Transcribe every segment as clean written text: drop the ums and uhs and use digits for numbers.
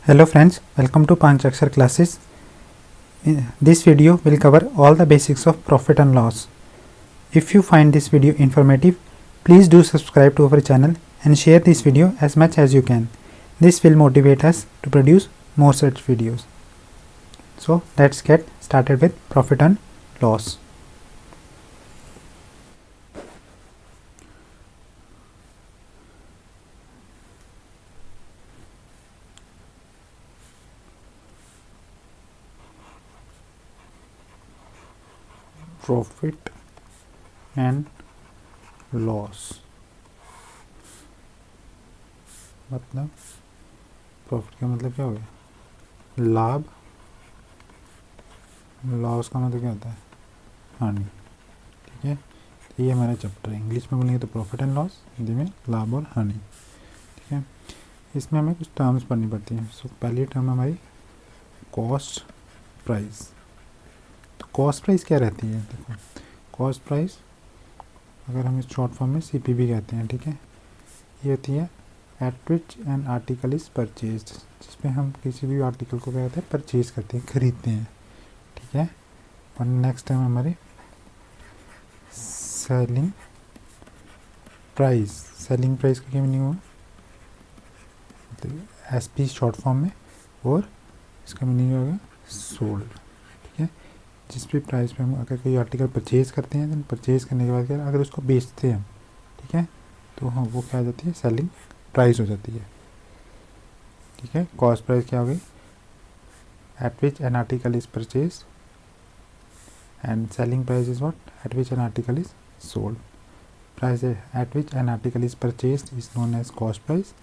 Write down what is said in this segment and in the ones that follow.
Hello friends, welcome to Panchakshar classes. This video will cover all the basics of profit and loss. If you find this video informative, please do subscribe to our channel and share this video as much as you can. This will motivate us to produce more such videos. So let's get started with profit and loss. Profit and loss मतलब profit का मतलब क्या हो गया लाभ, loss का मतलब क्या होता है हानि। ठीक है, तो ये हमारा चैप्टर है। इंग्लिश में बोलेंगे तो प्रॉफिट एंड लॉस, हिंदी में लाभ और हानि। ठीक है, इसमें हमें कुछ टर्म्स पढ़नी पड़ती हैं। सो पहली टर्म हमारी कॉस्ट प्राइस। तो कॉस्ट प्राइस क्या रहती है? देखो, कॉस्ट प्राइस अगर हम इस शॉर्ट फॉर्म में CPB कहते हैं। ठीक है, ये होती है eight which an article is purchased, जिसमें हम किसी भी आर्टिकल को क्या कहते हैं परचेज करते हैं, खरीदते हैं। ठीक है, और नेक्स्ट टाइम हमारी सेलिंग प्राइस। सेलिंग प्राइस का क्या मीनिंग हुआ? SP शॉर्ट फॉर्म में, और इसका मीनिंग होगा सोल्ड। ठीक है, जिस भी प्राइस पे हम अगर कोई आर्टिकल परचेज करते हैं, तो परचेज करने के बाद क्या अगर उसको बेचते हैं, ठीक है, तो हाँ वो क्या आ जाती है सेलिंग प्राइस हो जाती है। ठीक है, कॉस्ट प्राइस क्या हो गई? At which an article is purchase, and selling price is what? At which an article is sold. Price at which an article is purchase is known as cost price,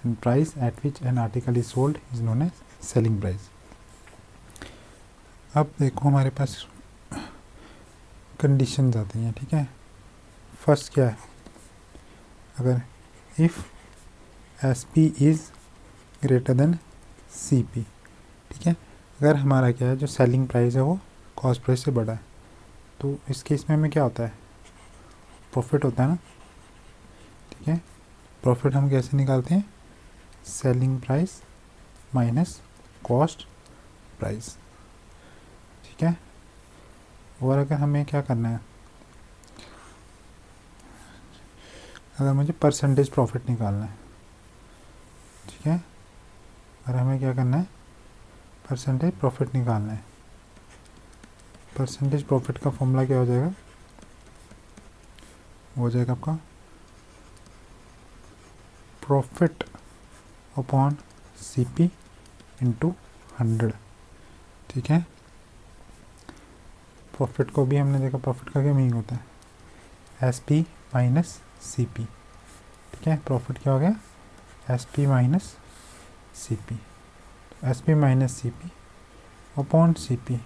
and price at which an article is sold is known as selling price. अब देखो हमारे पास conditions आती हैं। ठीक है, first क्या है? अगर if SP is greater than CP। ठीक है, अगर हमारा क्या है जो सेलिंग प्राइस है वो कॉस्ट प्राइस से बड़ा है, तो इस केस में हमें क्या होता है? प्रॉफिट होता है ना। ठीक है, प्रॉफिट हम कैसे निकालते हैं? Selling price minus cost price. ठीक है, और अगर हमें क्या करना है, अगर मुझे परसेंटेज प्रॉफिट निकालना है, ठीक है, अगर हमें क्या करना है परसेंटेज प्रॉफिट निकालना है, परसेंटेज प्रॉफिट का फॉर्मूला क्या हो जाएगा? हो जाएगा आपका प्रॉफिट अपॉन CP इंटू 100। ठीक है, प्रॉफिट को भी हमने देखा, प्रॉफिट का क्या मीनिंग होता है? SP minus CP। ठीक है, प्रॉफिट क्या हो गया? SP minus CP। SP minus CP upon CP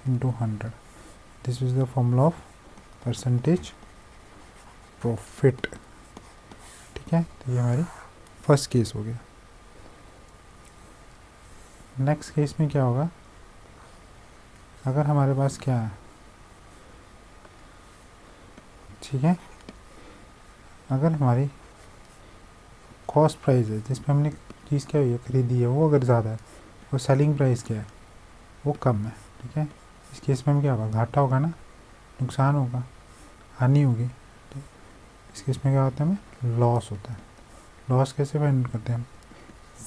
into 100। This is the formula of percentage profit. ठीक है, तो ये हमारी फर्स्ट केस हो गया। नेक्स्ट केस में क्या होगा? अगर हमारे पास क्या है, ठीक है, अगर हमारी कॉस्ट प्राइस है जिसमें हमने चीज़ क्या हुई है खरीदी है, वो अगर ज़्यादा है, और सेलिंग प्राइस क्या है वो कम है। ठीक है, इस केस में हम क्या होगा? घाटा होगा ना, नुकसान होगा, हानि होगी। तो इस केस में क्या होता है? हमें लॉस होता है। लॉस कैसे फाइंड करते हैं हम?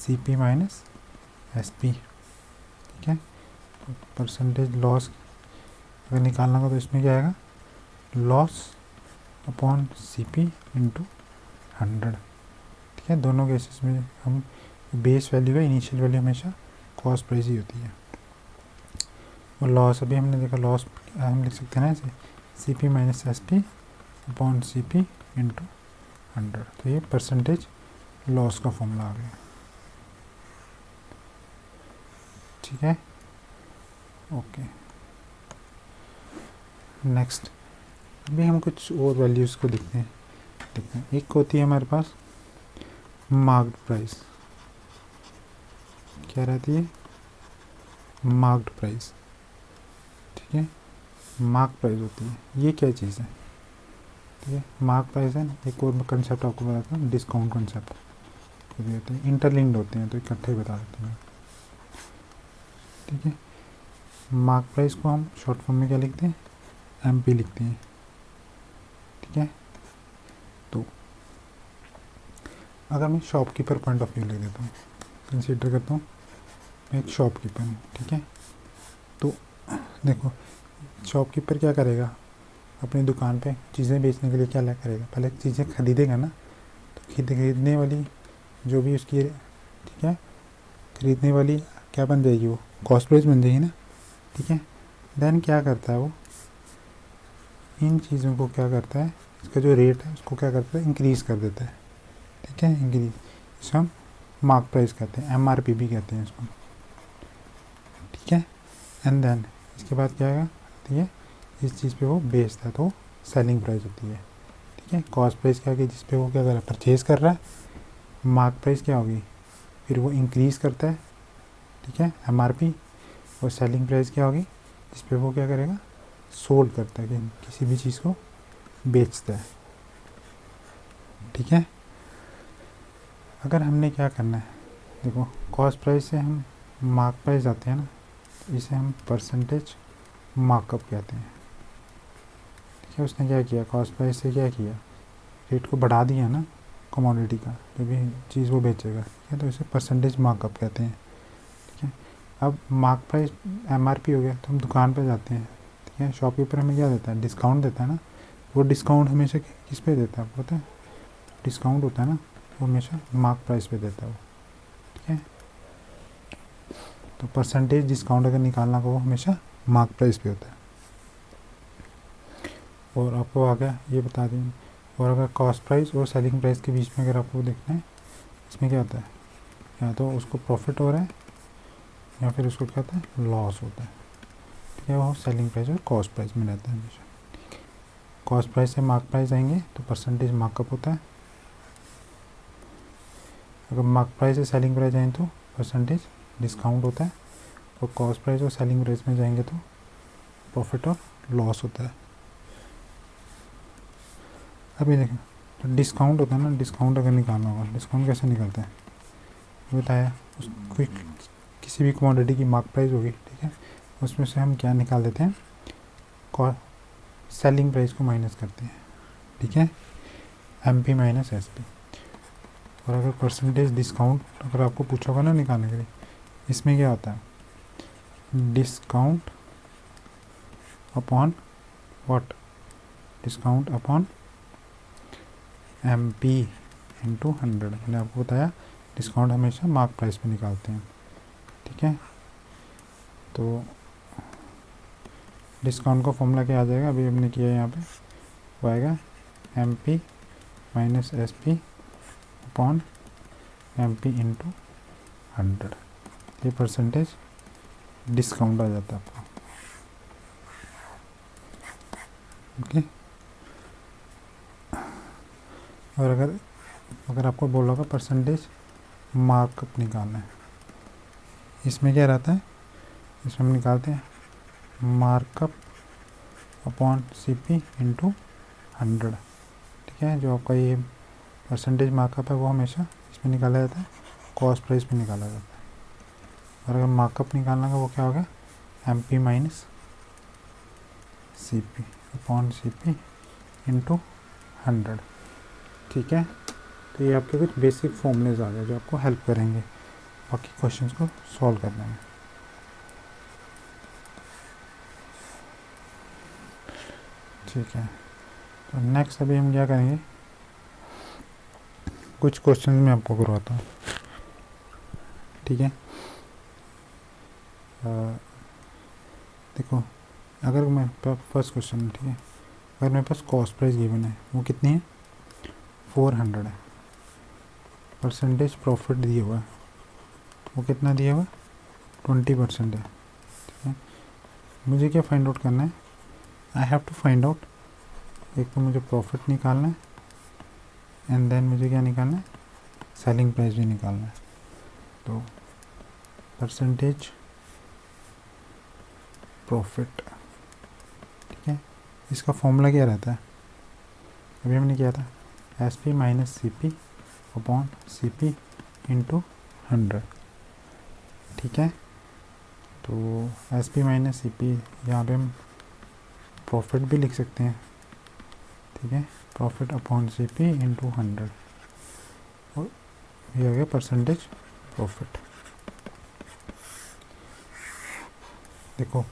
CP minus SP। ठीक है, तो परसेंटेज लॉस अगर निकालना होगा तो इसमें क्या आएगा? Loss upon CP into 100। ठीक है, दोनों केसेस में हम बेस वैल्यू है, इनिशियल वैल्यू हमेशा कॉस्ट प्राइस ही होती है। और लॉस अभी हमने देखा, लॉस हम लिख सकते हैं ना ऐसे CP minus SP upon CP into 100। तो ये परसेंटेज लॉस का फॉर्मूला आ गया। ठीक है, ओके। नेक्स्ट अभी हम कुछ और वैल्यूज़ को देखते हैं। एक होती है हमारे पास मार्क्ड प्राइस। क्या रहती है? Marked price. ठीक है, मार्क प्राइस होती है। ये क्या चीज़ है? ठीक है, मार्क प्राइस है। एक और कंसेप्ट आपको बताता हूँ, डिस्काउंट कंसेप्ट। होते हैं इंटरलिंक्ड होते हैं, तो इकट्ठे बता देते हैं। ठीक है। मार्क प्राइस को हम शॉर्ट फॉर्म में क्या लिखते हैं, MP लिखते हैं, ठीक है। तो अगर मैं शॉपकीपर पॉइंट ऑफ व्यू ले लेता हूँ, कंसीडर करता हूँ मैं एक शॉपकीपर हूँ, ठीक है। तो देखो शॉपकीपर क्या करेगा, अपनी दुकान पे चीज़ें बेचने के लिए क्या करेगा, पहले चीज़ें खरीदेगा ना, तो खरीदने वाली जो भी उसकी, ठीक है, खरीदने वाली क्या बन जाएगी, वो कॉस्ट प्राइस बन जाएगी ना, ठीक है। देन क्या करता है वो, इन चीज़ों को क्या करता है, इसका जो रेट है उसको क्या करता है, इंक्रीज़ कर देता है, ठीक है, इंक्रीज, इसे हम मार्क प्राइस कहते हैं, MRP भी कहते हैं इसको, ठीक है। एंड देन इसके बाद क्या आएगा, ठीक है, जिस चीज़ पे वो बेचता है तो सेलिंग प्राइस होती है, ठीक है। कॉस्ट प्राइस क्या होगी, जिस पे वो क्या कर रहा है, परचेज़ कर रहा है। मार्क प्राइस क्या होगी, फिर वो इंक्रीज़ करता है, ठीक है, MRP। और सेलिंग प्राइस क्या होगी, जिस पे वो क्या करेगा, सोल्ड करता है, कि किसी भी चीज़ को बेचता है, ठीक है। अगर हमने क्या करना है, देखो कॉस्ट प्राइस से हम मार्क प्राइस आते हैं ना, तो इसे हम परसेंटेज मार्कअप कहते हैं, ठीक है। उसने क्या किया, कॉस्ट प्राइस से क्या किया, रेट को बढ़ा दिया ना कमोडिटी का, जो भी चीज़ वो बेचेगा, ठीक है, तो इसे परसेंटेज मार्कअप कहते हैं, ठीक है। अब मार्क प्राइस MRP हो गया, तो हम दुकान पे जाते हैं, ठीक है, शॉपकीपर हमें क्या देता है, डिस्काउंट देता है ना। वो डिस्काउंट हमेशा किस पे देता है, पता है, डिस्काउंट होता है ना, वो हमेशा मार्क प्राइस पे देता है वो, ठीक है। तो परसेंटेज डिस्काउंट अगर निकालना को वो हमेशा मार्क प्राइस पे होता है। और आपको आ गया ये बता दें, और अगर कॉस्ट प्राइस और सेलिंग प्राइस के बीच में अगर आपको देखना है, इसमें क्या होता है, या तो उसको प्रॉफिट हो रहा है या फिर उसको क्या होता है, लॉस होता है, ठीक है। वो सेलिंग प्राइस और कॉस्ट प्राइस में रहता है हमेशा। कॉस्ट प्राइस से मार्क प्राइस आएंगे तो परसेंटेज मार्कअप होता है, अगर मार्क प्राइस से सेलिंग प्राइस आएंगे तो परसेंटेज डिस्काउंट होता है, और कॉस्ट प्राइस और सेलिंग प्राइस में जाएंगे तो प्रॉफिट और लॉस होता है। अभी देखें, तो डिस्काउंट होता है ना, डिस्काउंट अगर निकालना होगा, डिस्काउंट कैसे निकलते हैं बताया, उस कोई किसी भी कमोडिटी की मार्क प्राइस होगी, ठीक है, उसमें से हम क्या निकाल देते हैं, सेलिंग प्राइस को माइनस करते हैं, ठीक है, MP माइनस SP। और अगर परसेंटेज डिस्काउंट अगर आपको पूछा होगा ना निकालने के लिए, इसमें क्या होता है, discount upon what, discount upon MP into 100। मैंने आपको बताया डिस्काउंट हमेशा मार्क प्राइस पे निकालते हैं, ठीक है। तो डिस्काउंट का फॉर्मूला क्या आ जाएगा, अभी हमने किया यहाँ पे, वो आएगा MP minus SP upon MP into 100। ये परसेंटेज डिस्काउंट आ जाता है आपका, ओके। और अगर आपको बोला होगा परसेंटेज मार्कअप निकालना है, इसमें क्या रहता है, इसमें हम निकालते हैं मार्कअप अपॉन CP इंटू 100, ठीक है। जो आपका ये परसेंटेज मार्कअप है वो हमेशा इसमें निकाला जाता है, कॉस्ट प्राइस में निकाला जाता है। और अगर मार्कअप निकालना का वो क्या होगा, MP minus CP upon CP into 100, ठीक है। तो ये आपके कुछ बेसिक फॉर्मूलेज आ गए जो आपको हेल्प करेंगे बाकी क्वेश्चंस को सॉल्व करने में, ठीक है। तो नेक्स्ट अभी हम क्या करेंगे, कुछ क्वेश्चन मैं आपको करवाता हूँ, ठीक है। देखो अगर मैं फर्स्ट क्वेश्चन, ठीक है, अगर मेरे पास कॉस्ट प्राइस गिवन है वो कितनी है, 400 है, परसेंटेज प्रॉफिट दिया हुआ है वो कितना दिया हुआ, 20% है, ठीक है। मुझे क्या फाइंड आउट करना है, I have to find out, एक तो मुझे प्रॉफिट निकालना है एंड देन मुझे क्या निकालना है, सेलिंग प्राइस भी निकालना है। तो परसेंटेज प्रॉफिट, ठीक है, इसका फॉर्मूला क्या रहता है, अभी हमने किया था SP minus CP upon CP into 100, ठीक है। तो S P minus C P, यहाँ पे हम प्रॉफिट भी लिख सकते हैं, ठीक है, profit upon C P into 100, और ये आ गया परसेंटेज प्रॉफिट। देखो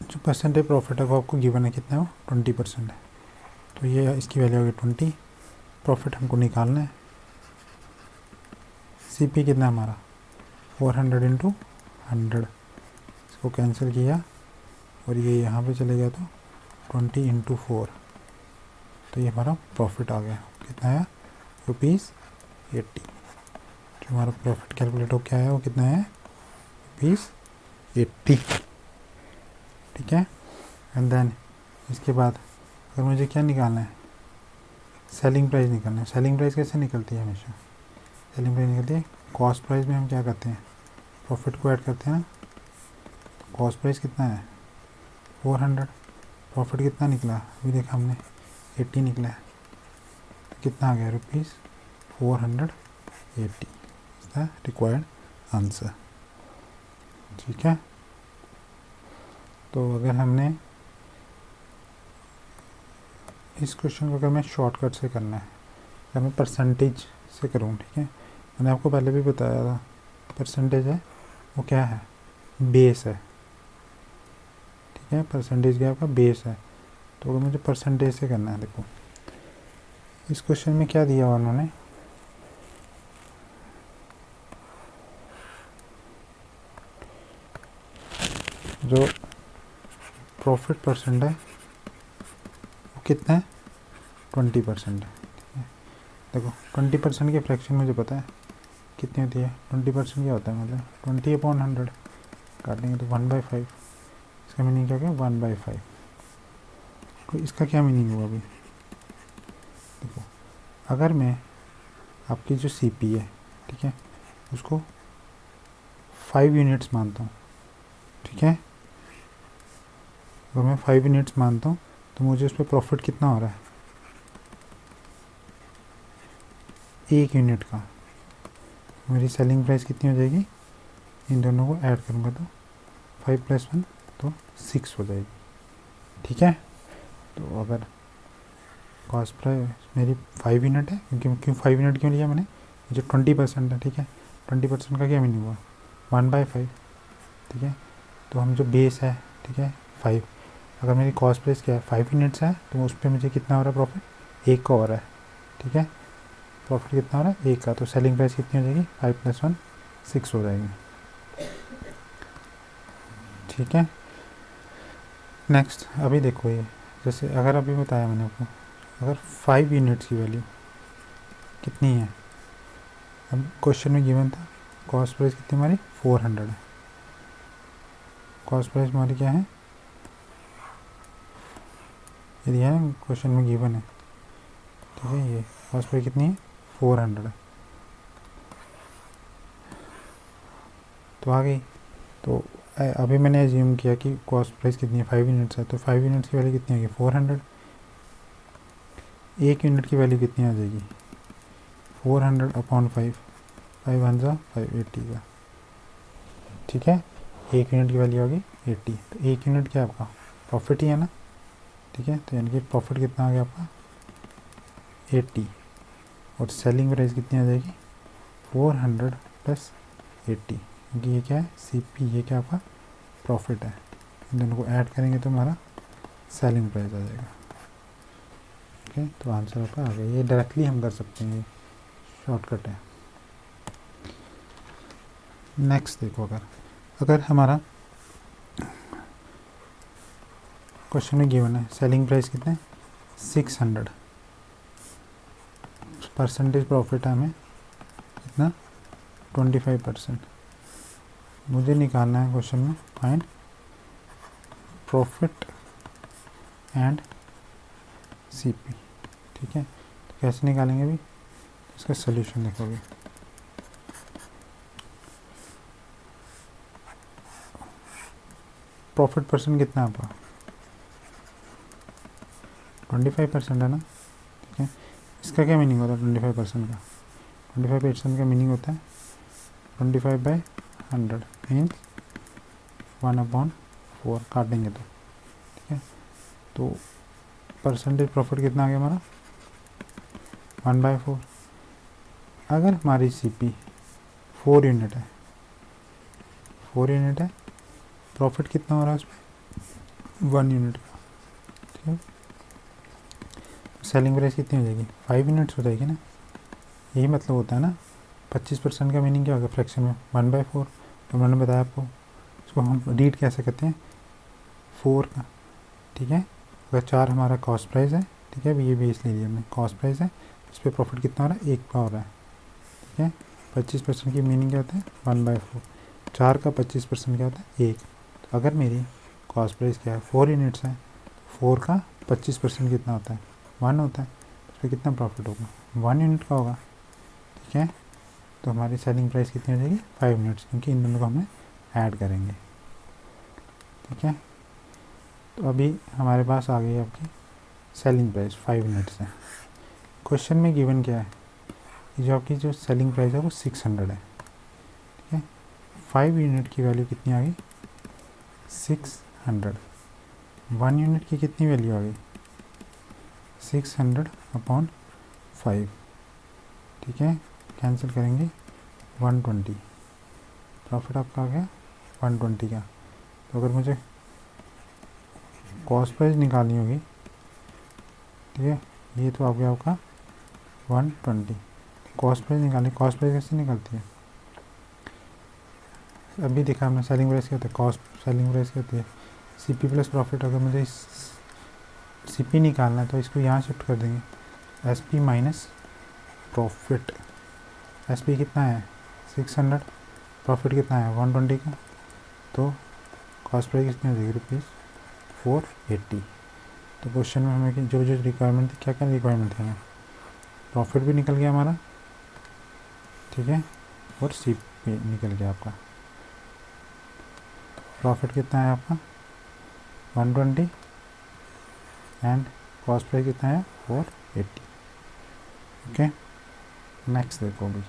जो परसेंटेज प्रॉफिट है वो आपको गिवन है, कितना है वो 20% है, तो ये इसकी वैल्यू होगी 20। प्रॉफिट हमको निकालना है, सी पी कितना है हमारा 400 इंटू 100, इसको कैंसिल किया और ये यहाँ पे चले गया, तो 20 इंटू 4, तो ये हमारा प्रॉफिट आ गया, कितना है ₹80। जो हमारा प्रॉफिट कैलकुलेट हो क्या है, वो कितना है ₹80, ठीक है। एंड देन इसके बाद अगर मुझे क्या निकालना है, सेलिंग प्राइस निकालना है। सेलिंग प्राइस कैसे निकलती है, हमेशा सेलिंग प्राइस निकलती है कॉस्ट प्राइस में हम क्या करते हैं, प्रॉफिट को ऐड करते हैं ना। कॉस्ट प्राइस कितना है 400, प्रॉफिट कितना निकला अभी देखा हमने 80 निकला है, तो कितना आ गया ₹480 इज द रिक्वायर्ड आंसर, ठीक है। तो अगर हमने इस क्वेश्चन को अगर मैं शॉर्टकट से करना है, अगर मैं परसेंटेज से करूँ, ठीक है, मैंने आपको पहले भी बताया था परसेंटेज है वो क्या है, बेस है, ठीक है, परसेंटेज क्या आपका बेस है। तो अगर मुझे परसेंटेज से करना है, देखो इस क्वेश्चन में क्या दिया उन्होंने, जो प्रॉफिट परसेंट है वो कितना है 20% है, ठीक है। देखो 20% की फ्रैक्शन मुझे पता है कितनी होती है, 20% क्या होता है, मतलब 20/100 काटेंगे तो 1/5, इसका मीनिंग क्या है 1/5। तो इसका क्या मीनिंग हुआ अभी, देखो अगर मैं आपकी जो सी पी है, ठीक है, उसको 5 यूनिट्स मानता हूँ, ठीक है, अगर मैं 5 यूनिट्स मानता हूँ तो मुझे उस पर प्रॉफिट कितना हो रहा है 1 यूनिट का, मेरी सेलिंग प्राइस कितनी हो जाएगी, इन दोनों को ऐड करूँगा तो 5 + 1 तो 6 हो जाएगी, ठीक है। तो अगर कॉस्ट प्राइस मेरी 5 यूनिट है, क्यों 5 यूनिट क्यों लिया मैंने, जो 20% है, ठीक है, 20% का क्या मीनिंग हुआ 1/5, ठीक है। तो हम जो बेस है, ठीक है 5, अगर मेरी कॉस्ट प्राइस क्या है 5 यूनिट्स है, तो उस पर मुझे कितना हो रहा है प्रॉफिट 1 का हो रहा है, ठीक है, प्रॉफिट कितना हो रहा है 1 का, तो सेलिंग प्राइस कितनी हो जाएगी 5 + 1 6 हो जाएगी, ठीक है। नेक्स्ट अभी देखो ये जैसे अगर अभी बताया मैंने आपको, अगर 5 यूनिट्स की वैल्यू कितनी है, अब क्वेश्चन में गिवन था कॉस्ट प्राइस कितनी हमारी 400 है, कॉस्ट प्राइस हमारी क्या है, ये दिया है क्वेश्चन में गिवन है, ठीक है, ये कॉस्ट प्राइस कितनी है 400 है, तो आ गई। तो अभी मैंने एज्यूम किया कि कॉस्ट प्राइस कितनी है 5 यूनिट्स है, तो 5 यूनिट्स की वैल्यू कितनी होगी 400, 1 यूनिट की वैल्यू कितनी आ जाएगी 400/5, 5 1 जा 580 का, ठीक है, 1 यूनिट की वैल्यू होगी 80, तो 1 यूनिट क्या आपका प्रॉफिट ही है ना, ठीक है, तो यानी कि प्रॉफिट कितना आ गया आपका 80, और सेलिंग प्राइस कितनी आ जाएगी 400 + 80, क्योंकि ये क्या है सी पी, ये क्या आपका प्रॉफिट है, इन दोनों को ऐड करेंगे तो हमारा सेलिंग प्राइस आ जाएगा, ठीक है। तो आंसर आपका आ गया, ये डायरेक्टली हम कर सकते हैं, ये शॉर्टकट है। नेक्स्ट देखो अगर हमारा क्वेश्चन में गिवन है सेलिंग प्राइस कितने 600, परसेंटेज प्रॉफिट है हमें कितना 25%, मुझे निकालना है क्वेश्चन में find profit and C P, ठीक है। तो कैसे निकालेंगे अभी, इसका सोल्यूशन देखोगे, प्रॉफिट परसेंट कितना है आपका 25% है ना, ठीक है। इसका क्या मीनिंग होता है 25% का, 25% का मीनिंग होता है 25/100 मीन्स 1/4 काटेंगे तो, ठीक है। तो परसेंटेज प्रॉफिट कितना आ गया हमारा 1/4। अगर हमारी CP 4 यूनिट है, 4 यूनिट है, प्रॉफिट कितना हो रहा है उसमें 1 यूनिट का, ठीक है। सेलिंग प्राइस कितनी हो जाएगी 5 यूनिट्स हो जाएगी ना, यही मतलब होता है ना। 25% का मीनिंग क्या होगा फ्रैक्शन में 1/4। तो मैंने बताया आपको, इसको हम रीड कैसे करते हैं 4 का, ठीक है। अगर 4 हमारा कॉस्ट प्राइस है, ठीक है, ये बेस ले लिया हमने, कॉस्ट प्राइस है, इस पर प्रॉफिट कितना हो रहा है 1 का हो रहा है, ठीक है। 25% की मीनिंग क्या होता है 1/4, 4 का 25% क्या होता है 1। तो अगर मेरी कॉस्ट प्राइस क्या है 4 यूनिट्स है, 4 का 25% कितना होता है 1 होता है, तो इस पर कितना प्रॉफिट होगा 1 यूनिट का होगा, ठीक है। तो हमारी सेलिंग प्राइस कितनी हो जाएगी 5 यूनिट्स, क्योंकि इन दोनों को हमें ऐड करेंगे, ठीक है। तो अभी हमारे पास आ गई आपकी सेलिंग प्राइस 5 यूनिट्स है। क्वेश्चन में गिवन क्या है कि जो आपकी जो सेलिंग प्राइस है वो 600 है, ठीक है। 5 यूनिट की वैल्यू कितनी आ गई 600, 1 यूनिट की कितनी वैल्यू आ गई 600/5, ठीक है। कैंसिल करेंगे 120, प्रॉफिट आपका आ गया 120 का। तो अगर मुझे कॉस्ट प्राइस निकालनी होगी, ठीक है, ये तो आ गया आपका 120, कॉस्ट प्राइस निकालनी, कॉस्ट प्राइस कैसे निकलती है अभी देखा हमने, सेलिंग प्राइस क्या होता है कॉस्ट, सेलिंग प्राइस क्या होती है CP प्लस प्रॉफिट। अगर मुझे CP निकालना है तो इसको यहाँ शिफ्ट कर देंगे, SP माइनस प्रॉफिट। SP कितना है 600, प्रॉफिट कितना है 120 का, तो कॉस्ट प्राइस कितनी हो जाएगी ₹480। तो क्वेश्चन में हमें जो जो रिक्वायरमेंट थी, क्या क्या रिक्वायरमेंट थी हमें, प्रॉफिट भी निकल गया हमारा, ठीक है, और CP निकल गया आपका। प्रॉफिट कितना है आपका 120 एंड कॉस्ट प्राइस कितना है 480, ओके। नेक्स्ट देखो अभी,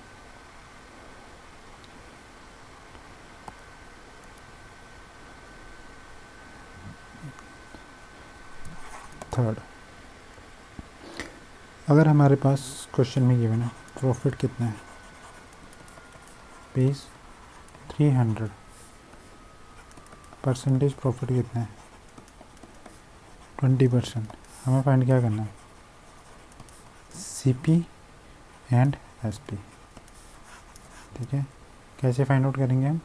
थर्ड। अगर हमारे पास क्वेश्चन में गिवन है प्रॉफिट कितना है पेज 300, परसेंटेज प्रॉफिट कितना है 20%, हमें फाइंड क्या करना है CP एंड SP, ठीक है। कैसे फाइंड आउट करेंगे हम,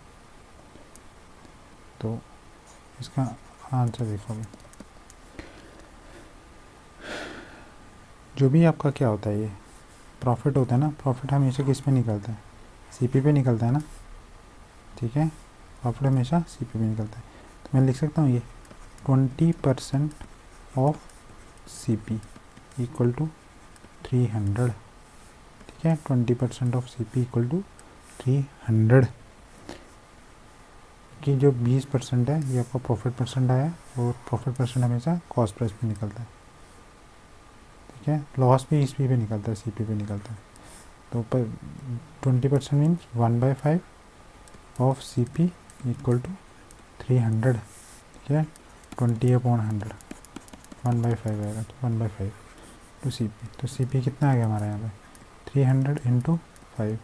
तो इसका आंसर देखो अभी। जो भी आपका क्या होता है, ये प्रॉफिट होता है ना, प्रॉफिट हमेशा किस पे निकलता है CP पे निकलता है ना, ठीक है। प्रॉफिट हमेशा CP पे निकलता है, तो मैं लिख सकता हूँ ये 20% ऑफ CP इक्वल टू 300, ठीक है। 20% ऑफ CP इक्वल टू 300 की जो 20% है ये आपका प्रॉफिट परसेंट आया, और प्रॉफिट परसेंट हमेशा कॉस्ट प्राइस पे निकलता है, ठीक है। लॉस भी SP पे निकलता है, CP पे निकलता है। तो 20% means 1/5 of CP equal to 300, ठीक है। 20/100 1/5 आएगा, तो 1/5 टू CP। तो CP कितना आ गया हमारा यहाँ पे 300 इंटू 5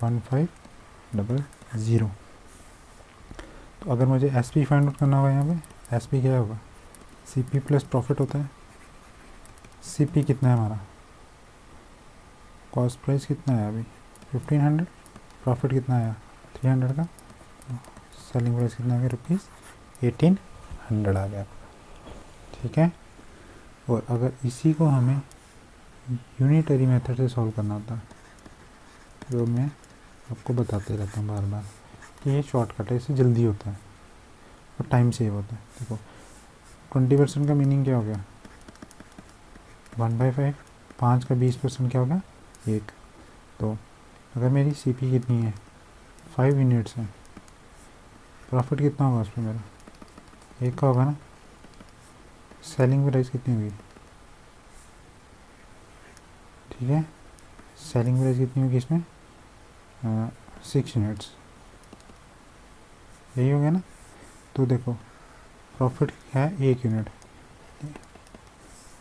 ₹1500। तो अगर मुझे SP फाइंड आउट करना होगा, यहाँ पे SP क्या होगा CP प्लस प्रॉफिट होता है। CP कितना है हमारा, कॉस्ट प्राइस कितना है अभी 1500, प्रॉफिट कितना आया 300 का, सेलिंग प्राइस कितना आ गया ₹1800 आ गया, ठीक है। और अगर इसी को हमें यूनिटरी मेथड से सॉल्व करना होता है, जो मैं आपको बताते रहता हूँ बार बार कि ये शॉर्टकट है, इससे जल्दी होता है और टाइम सेव होता है। देखो 20% का मीनिंग क्या हो गया 1/5, 5 का 20% क्या होगा 1। तो अगर मेरी CP कितनी है 5 यूनिट्स है, प्रॉफिट कितना होगा उस पर मेरा 1 का होगा ना, सेलिंग प्राइस कितनी होगी, ठीक है। सेलिंग प्राइस कितनी होगी इसमें 6 यूनिट्स, यही हो गया ना। तो देखो प्रॉफिट है 1 यूनिट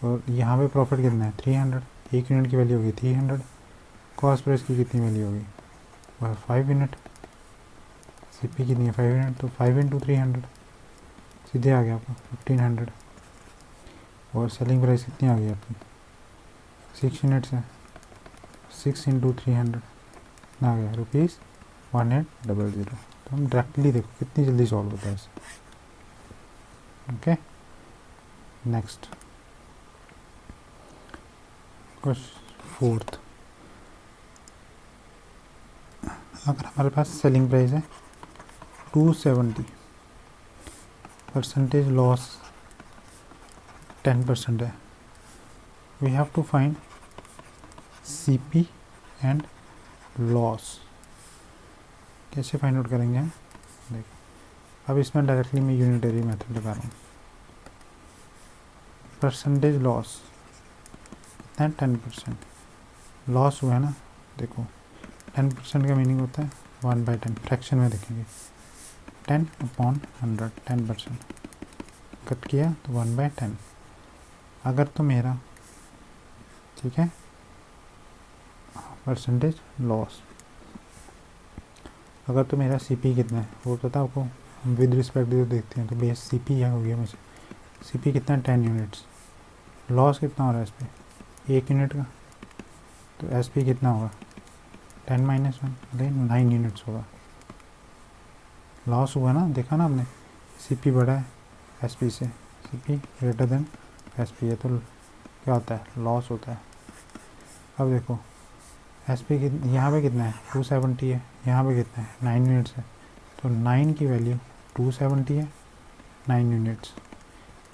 और यहाँ पे प्रॉफिट कितना है 300, 1 यूनिट की वैल्यू होगी 300, कॉस्ट प्राइस की कितनी वैल्यू होगी वह 5 यूनिट, सीपी कितनी है 5 यूनिट, तो 5 इंटू 300 सीधे आ गया आपका 1500। और सेलिंग प्राइस कितनी आ गई आपकी 6 यूनिट्स है, 6 इंटू 300 कितना आ गया ₹1800। तो हम डायरेक्टली देखो कितनी जल्दी सॉल्व होता है इसे। Okay next question 4। अगर हमारे पास सेलिंग प्राइस है 270, परसेंटेज लॉस 10% है, we have to find CP and loss. कैसे फाइंड आउट करेंगे हम, देखो अब इसमें डायरेक्टली मैं यूनिटरी मेथड लगा रहा हूँ। परसेंटेज लॉस कितना है 10%, लॉस हुआ है ना, देखो 10% का मीनिंग होता है 1/10, फ्रैक्शन में देखेंगे 10/100, 10% कट किया तो 1/10। अगर तो मेरा ठीक है परसेंटेज लॉस, अगर तो मेरा सीपी कितना है वो पता है आपको, विद रिस्पेक्ट जो देखते हैं तो बेस सीपी यहाँ हो गया मुझे, सीपी कितना है 10 यूनिट्स, लॉस कितना हो रहा है इस पर 1 यूनिट का, तो एसपी कितना होगा 10 - 1 मतलब 9 यूनिट्स होगा। लॉस हुआ ना, देखा ना आपने, सीपी बड़ा है एसपी से, सीपी ग्रेटर देन एसपी है तो क्या होता है लॉस होता है। अब देखो एसपी यहाँ पे कितना है 270 है, यहाँ पे कितना है 9 यूनिट्स है, तो 9 की वैल्यू 270 है, 9 यूनिट्स,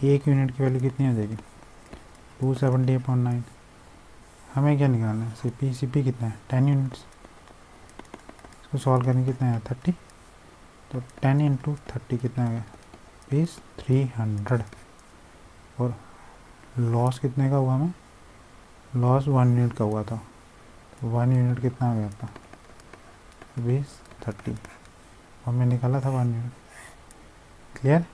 1 यूनिट की वैल्यू कितनी आ जाएगी 270/9। हमें क्या निकालना है सीपी, सीपी कितना है 10 यूनिट्स, इसको सॉल्व करने कितना है 30, तो 10 इंटू 30 कितना आ गया 300। और लॉस कितने का हुआ हमें, लॉस 1 यूनिट का हुआ था, तो 1 यूनिट कितना आ गया आपका 30, हमने निकाला था 1 यूनिट। क्लियर।